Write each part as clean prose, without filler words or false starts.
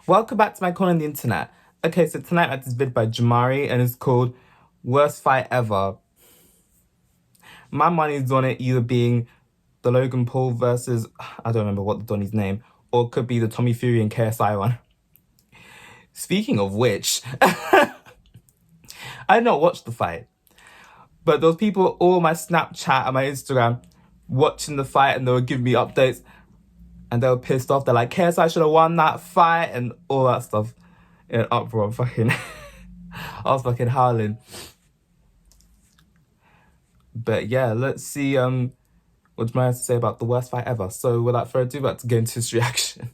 Welcome back to my corner on the internet. Okay, so tonight I had this vid by Jamari and it's called Worst Fight Ever. My money's on it either being the Logan Paul versus, I don't remember what the Donnie's name, or it could be the Tommy Fury and KSI one. Speaking of which, I did not watch the fight, but those people all on my Snapchat and my Instagram watching the fight and they were giving me updates and they were pissed off. They're like, KSI should have won that fight and all that stuff. In an uproar, fucking, I was fucking howling. But yeah, let's see what Jamari has to say about the worst fight ever. So without further ado, about to get into his reaction.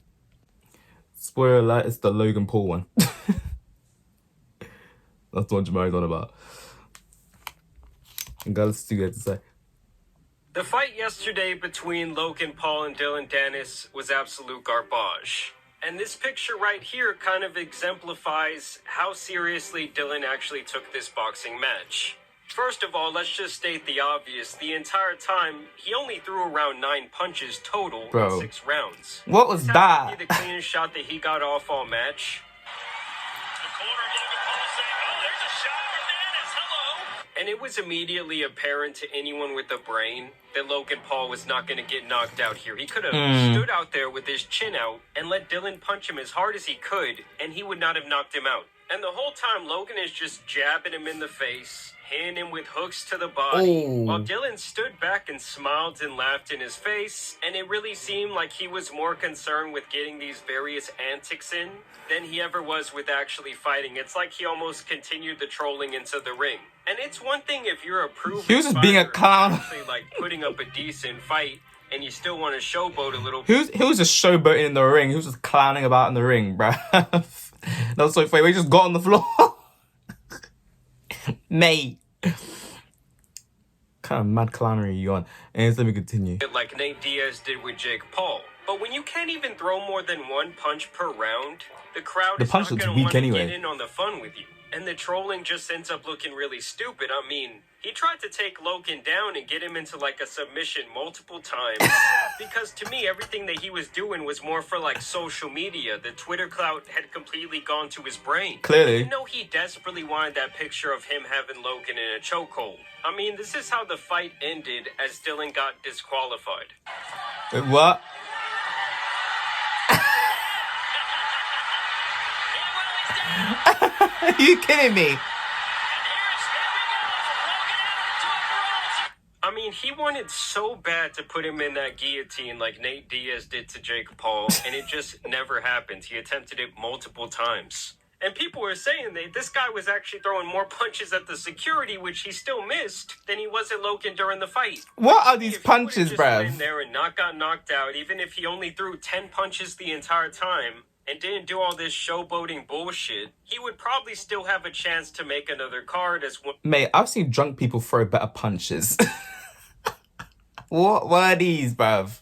Spoiler alert, it's the Logan Paul one. That's the one Jamari's on about. And let's see what he has to say. The fight yesterday between Logan Paul and Dillon was absolute garbage. And this picture right here kind of exemplifies how seriously Dillon actually took this boxing match. First of all, let's just state the obvious. The entire time, he only threw around 9 punches total in 6 rounds. What was that? That would be the cleanest shot that he got off all match. The corner of Logan Paul saying, oh, there's a shot for Dennis, hello! And it was immediately apparent to anyone with a brain that Logan Paul was not going to get knocked out here. He could have stood out there with his chin out and let Dillon punch him as hard as he could, and he would not have knocked him out. And the whole time, Logan is just jabbing him in the face, hitting him with hooks to the body, while Dillon stood back and smiled and laughed in his face, and it really seemed like he was more concerned with getting these various antics in than he ever was with actually fighting. It's like he almost continued the trolling into the ring. And it's one thing if you're a proven He was just being a clown. Actually, like putting up a decent fight, and you still want to showboat a little. He was just showboating in the ring. He was just clowning about in the ring, bruh. That was so funny. We just got on the floor. Mate. Kind of mad clownery are you on? And let me continue. Like Nate Diaz did with Jake Paul. But when you can't even throw more than 1 punch per round, the crowd is not going to want to get in on the fun with you. And the trolling just ends up looking really stupid. I mean, he tried to take Logan down and get him into like a submission multiple times. Because to me, everything that he was doing was more for like social media. The Twitter clout had completely gone to his brain. Clearly. You know, he desperately wanted that picture of him having Logan in a chokehold. I mean, this is how the fight ended as Dillon got disqualified. Wait, what? Are you kidding me? I mean, he wanted so bad to put him in that guillotine like Nate Diaz did to Jake Paul, and it just never happened. He attempted it multiple times. And people were saying that this guy was actually throwing more punches at the security, which he still missed, than he was at Logan during the fight. What are these punches, bruv? If he there and not got knocked out, even if he only threw 10 punches the entire time, and didn't do all this showboating bullshit, he would probably still have a chance to make another card as one. Mate, I've seen drunk people throw better punches. What are these, bruv?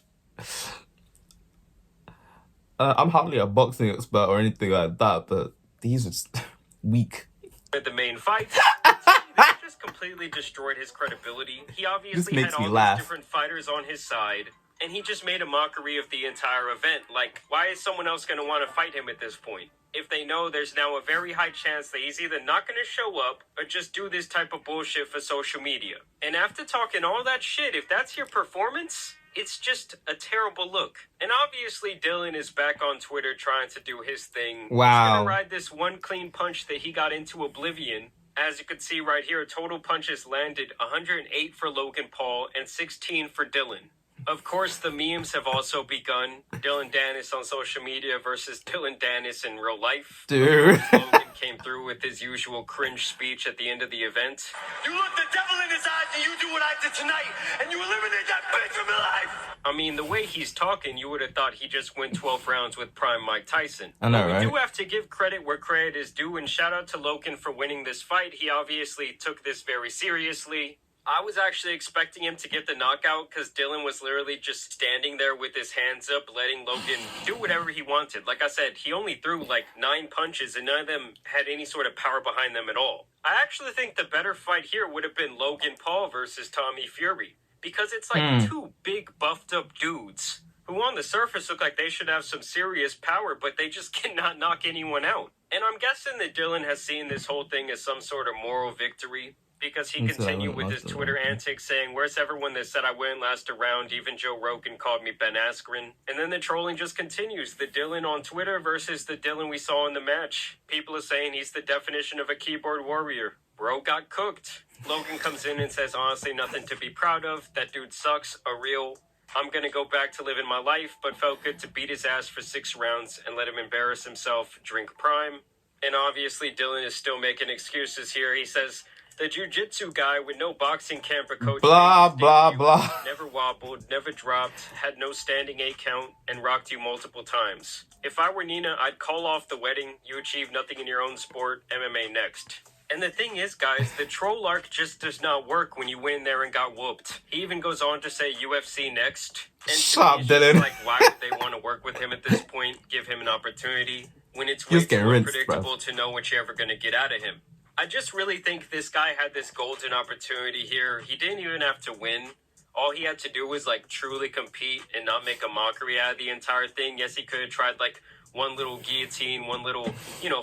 I'm hardly a boxing expert or anything like that, but these are just weak. At the main fight, that just completely destroyed his credibility. He obviously had all these different fighters on his side, and he just made a mockery of the entire event. Like, why is someone else going to want to fight him at this point? If they know there's now a very high chance that he's either not going to show up or just do this type of bullshit for social media. And after talking all that shit, if that's your performance, it's just a terrible look. And obviously Dillon is back on Twitter trying to do his thing. Wow. He's going to ride this one clean punch that he got into oblivion. As you can see right here, total punches landed 108 for Logan Paul and 16 for Dillon. Of course, the memes have also begun. Dillon Danis on social media versus Dillon Danis in real life. Dude. Logan came through with his usual cringe speech at the end of the event. You look the devil in his eyes and you do what I did tonight, and you eliminate that bitch from your life! I mean, the way he's talking, you would have thought he just went 12 rounds with prime Mike Tyson. I know, but we right? do have to give credit where credit is due, and shout out to Logan for winning this fight. He obviously took this very seriously. I was actually expecting him to get the knockout because Dillon was literally just standing there with his hands up, letting Logan do whatever he wanted. Like I said, he only threw like 9 punches and none of them had any sort of power behind them at all. I actually think the better fight here would have been Logan Paul versus Tommy Fury because it's like 2 big buffed up dudes who on the surface look like they should have some serious power, but they just cannot knock anyone out. And I'm guessing that Dillon has seen this whole thing as some sort of moral victory, because he continued with his Twitter antics saying, "Where's everyone that said I wouldn't last a round? Even Joe Rogan called me Ben Askren." And then the trolling just continues. The Dillon on Twitter versus the Dillon we saw in the match. People are saying he's the definition of a keyboard warrior. Bro got cooked. Logan comes in and says, honestly, nothing to be proud of. That dude sucks. A real, I'm going to go back to living my life, but felt good to beat his ass for 6 rounds and let him embarrass himself. Drink prime. And obviously, Dillon is still making excuses here. He says, the jiu-jitsu guy with no boxing camp or coach. Blah, blah, blah. Never wobbled, never dropped, had no standing 8 count, and rocked you multiple times. If I were Nina, I'd call off the wedding. You achieved nothing in your own sport. MMA next. And the thing is, guys, the troll arc just does not work when you went in there and got whooped. He even goes on to say UFC next. And Shut up, Dillon. Like, why would they want to work with him at this point? Give him an opportunity when it's way too unpredictable to know what you're ever going to get out of him. I just really think this guy had this golden opportunity here. He didn't even have to win. All he had to do was, like, truly compete and not make a mockery out of the entire thing. Yes, he could have tried, like, one little guillotine, one little,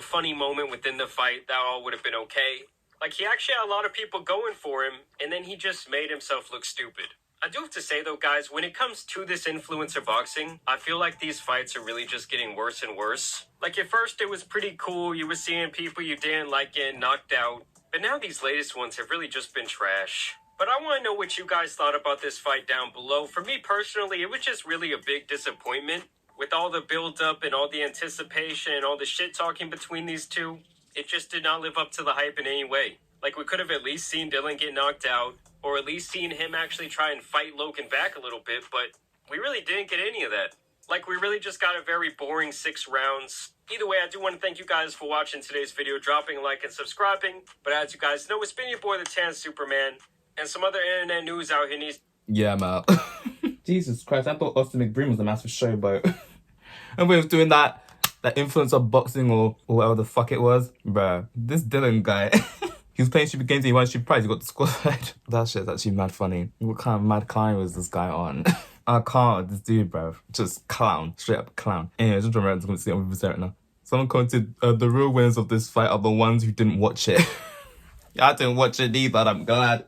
funny moment within the fight. That all would have been okay. Like, he actually had a lot of people going for him, and then he just made himself look stupid. I do have to say, though, guys, when it comes to this influencer boxing, I feel like these fights are really just getting worse and worse. Like, at first, it was pretty cool. You were seeing people you didn't like getting knocked out. But now these latest ones have really just been trash. But I want to know what you guys thought about this fight down below. For me, personally, it was just really a big disappointment. With all the build-up and all the anticipation and all the shit-talking between these two, it just did not live up to the hype in any way. Like, we could have at least seen Dillon get knocked out, or at least seen him actually try and fight Logan back a little bit, but we really didn't get any of that. Like, we really just got a very boring 6 rounds. Either way, I do want to thank you guys for watching today's video, dropping a like and subscribing. But as you guys know, it's been your boy, the Tan Superman, and some other internet news out here needs... Yeah, I'm out. Jesus Christ, I thought Austin McBroom was a massive showboat. And when he was doing that influencer boxing or whatever the fuck it was, bruh, this Dillon guy, he was playing stupid games and he won a stupid prize, he got disqualified. That shit's actually mad funny. What kind of mad climb was this guy on? I can't, this dude, bruh, just clown, straight up clown. Anyway, just remember, I'm going to see it on Vivid now. Someone commented, the real winners of this fight are the ones who didn't watch it. I didn't watch it either, I'm glad.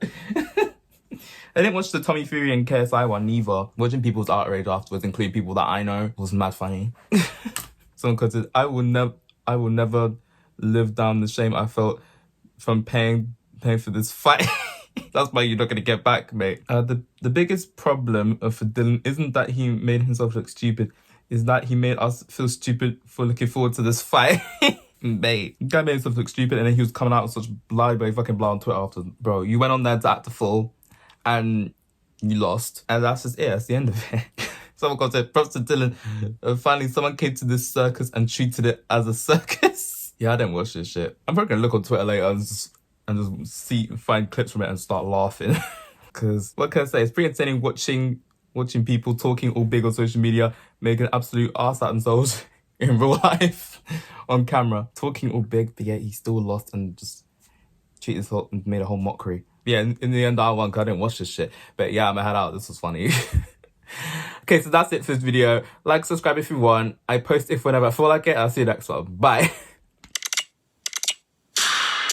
I didn't watch the Tommy Fury and KSI one neither. Watching people's outrage afterwards, including people that I know, was mad funny. Someone commented, I will never live down the shame I felt from paying for this fight. That's why you're not gonna get back, mate. The biggest problem for Dillon isn't that he made himself look stupid, is that he made us feel stupid for looking forward to this fight. Mate, the guy made himself look stupid and then he was coming out with such fucking blah on Twitter after. Bro, you went on there to act a fool and you lost. And that's just it, that's the end of it. Someone got to props to Dillon. Finally, someone came to this circus and treated it as a circus. Yeah, I didn't watch this shit. I'm probably gonna look on Twitter later and just find clips from it and start laughing. Because what can I say? It's pretty entertaining watching people talking all big on social media, making an absolute arse out of themselves in real life on camera. Talking all big, but yet he still lost and just made a whole mockery. Yeah, in the end, I won because I didn't watch this shit. But yeah, I'm gonna head out. This was funny. Okay, so that's it for this video. Like, subscribe if you want. I post if whenever I feel like it. I'll see you next one. Bye.